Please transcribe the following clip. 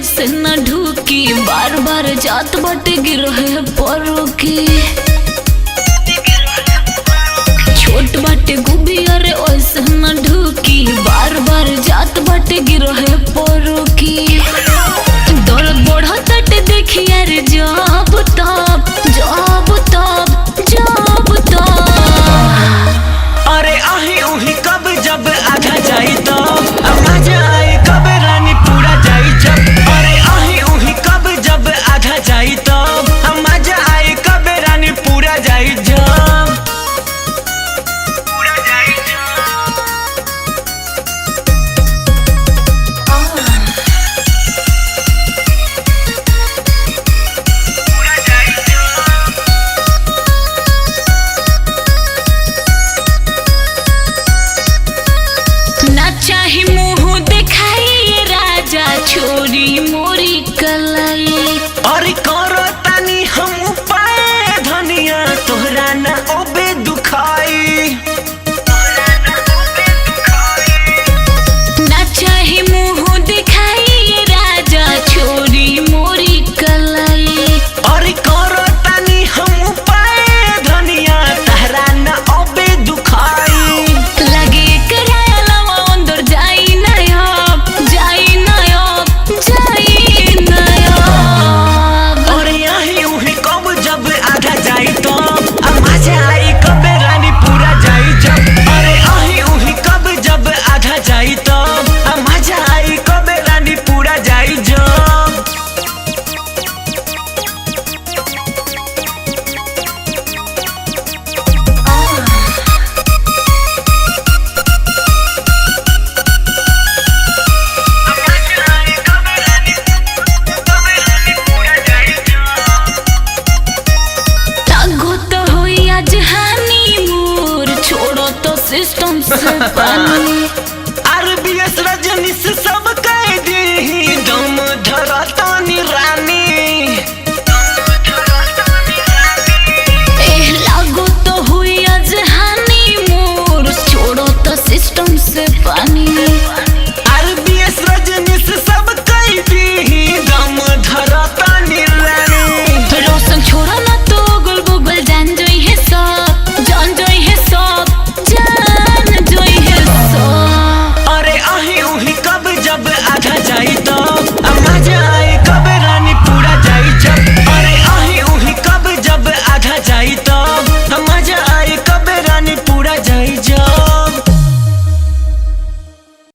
ऐसे न ढूकी, बार बार जात बाटे गिरो है परो की। छोट बाटे गुबी अरे ऐसे न ढूकी, बार बार जात बाटे गिरो है परो की। दर्द बढ़ा तट देखी यार जब तब जब तब जब तब। अरे आही उही कब जब आधा जाई तो मजा आए कब रानी पूरा जाई जब। अरे आही उही कब जब आधा जाई तो मजा आए कब रानी पूरा जाई जब। पूरा जाई जब। पूरा जाई जब। ना चाही मुँह दिखाई राजा छोरी मोरी कलाई। अरे करो तानी हम उपाय धनिया तोहरा ना ओबे दुखाई। ना चाही मुँह दिखाई राजा छोरी मोरी कलाई। अरे करो तानी हम उपाय धनिया तोहरा ना ओबे दुखाई। लगे कराया लवा अंदर जाई नयब जाई नयब जाई नयब। अरे यही उही कब जब आधा जाई तो मजा आई कब रानी पूरा जाई जब। अरे यही उही कब जब आधा जाई तो मजा आई कब रानी पूरा जाई जब। तागो तो होई आज हानी मोर छोड़ो तो सिस्टम से पानी।